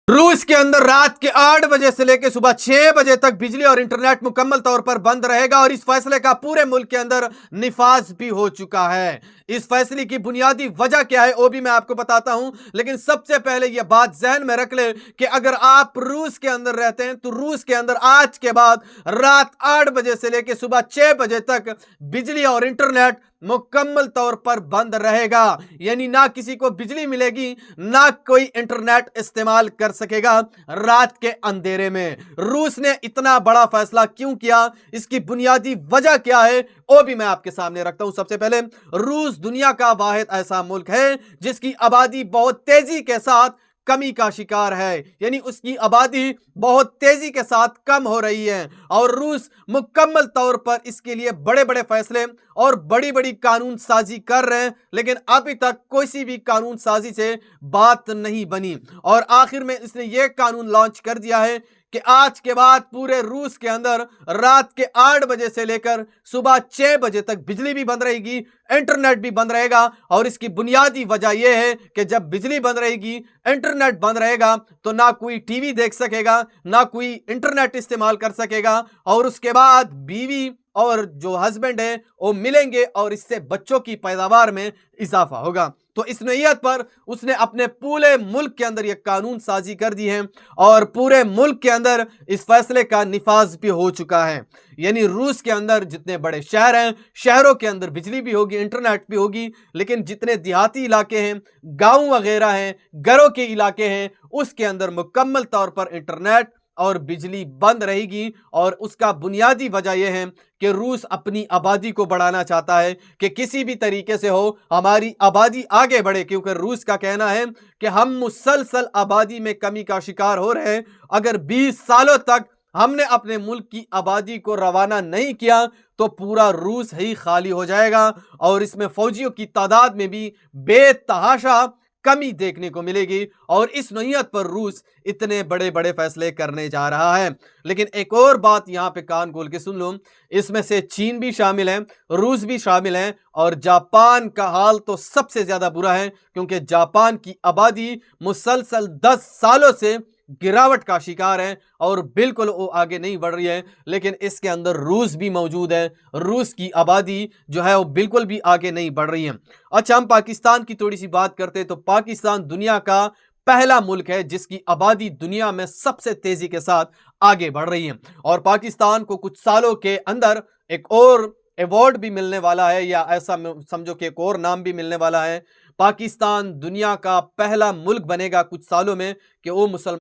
रूस के अंदर रात के 8 बजे से लेकर सुबह 6 बजे तक बिजली और इंटरनेट मुकम्मल तौर पर बंद रहेगा और इस फैसले का पूरे मुल्क के अंदर निफाज भी हो चुका है। इस फैसले की बुनियादी वजह क्या है वो भी मैं आपको बताता हूं, लेकिन सबसे पहले यह बात जहन में रख ले कि अगर आप रूस के अंदर रहते हैं तो रूस के अंदर आज के बाद रात 8 बजे से लेकर सुबह 6 बजे तक बिजली और इंटरनेट मुकम्मल तौर पर बंद रहेगा। यानी ना किसी को बिजली मिलेगी, ना कोई इंटरनेट इस्तेमाल कर सकेगा रात के अंधेरे में। रूस ने इतना बड़ा फैसला क्यों किया, इसकी बुनियादी वजह क्या है वो भी मैं आपके सामने रखता हूं। सबसे पहले, रूस दुनिया का वाहिद ऐसा मुल्क है जिसकी आबादी बहुत तेजी के साथ कमी का शिकार है, यानी उसकी आबादी बहुत तेजी के साथ कम हो रही है और रूस मुकम्मल तौर पर इसके लिए बड़े बड़े फैसले और बड़ी बड़ी कानून साजी कर रहे हैं, लेकिन अभी तक कोई भी कानून साजी से बात नहीं बनी। और आखिर में इसने यह कानून लॉन्च कर दिया है कि आज के बाद पूरे रूस के अंदर रात के 8 बजे से लेकर सुबह 6 बजे तक बिजली भी बंद रहेगी, इंटरनेट भी बंद रहेगा। और इसकी बुनियादी वजह यह है कि जब बिजली बंद रहेगी, इंटरनेट बंद रहेगा, तो ना कोई टीवी देख सकेगा, ना कोई इंटरनेट इस्तेमाल कर सकेगा, और उसके बाद बीवी और जो हस्बैंड है वो मिलेंगे और इससे बच्चों की पैदावार में इजाफा होगा। तो इस नैयत पर उसने अपने पूरे मुल्क के अंदर यह कानून साजी कर दी है और पूरे मुल्क के अंदर इस फैसले का निफाज भी हो चुका है। यानी रूस के अंदर जितने बड़े शहर हैं, शहरों के अंदर बिजली भी होगी, इंटरनेट भी होगी, लेकिन जितने देहाती इलाके हैं, गांव वगैरह हैं, घरों के इलाके हैं, उसके अंदर मुकम्मल तौर पर इंटरनेट और बिजली बंद रहेगी। और उसका बुनियादी वजह यह है कि रूस अपनी आबादी को बढ़ाना चाहता है कि किसी भी तरीके से हो हमारी आबादी आगे बढ़े, क्योंकि रूस का कहना है कि हम मुसलसल आबादी में कमी का शिकार हो रहे हैं। अगर 20 सालों तक हमने अपने मुल्क की आबादी को रवाना नहीं किया तो पूरा रूस ही खाली हो जाएगा और इसमें फौजियों की तादाद में भी बेतहाशा कमी देखने को मिलेगी। और इस नौयत पर रूस इतने बड़े बड़े फैसले करने जा रहा है। लेकिन एक और बात यहां पे कान खोल के सुन लो, इसमें से चीन भी शामिल है, रूस भी शामिल है और जापान का हाल तो सबसे ज्यादा बुरा है, क्योंकि जापान की आबादी मुसलसल 10 सालों से गिरावट का शिकार है और बिल्कुल वो आगे नहीं बढ़ रही है। लेकिन इसके अंदर रूस भी मौजूद है, रूस की आबादी जो है वो बिल्कुल भी आगे नहीं बढ़ रही है। अच्छा, हम पाकिस्तान की थोड़ी सी बात करते हैं तो पाकिस्तान दुनिया का पहला मुल्क है जिसकी आबादी दुनिया में सबसे तेजी के साथ आगे बढ़ रही है और पाकिस्तान को कुछ सालों के अंदर एक और अवार्ड भी मिलने वाला है, या ऐसा समझो कि एक और नाम भी मिलने वाला है। पाकिस्तान दुनिया का पहला मुल्क बनेगा कुछ सालों में कि वो मुसलमान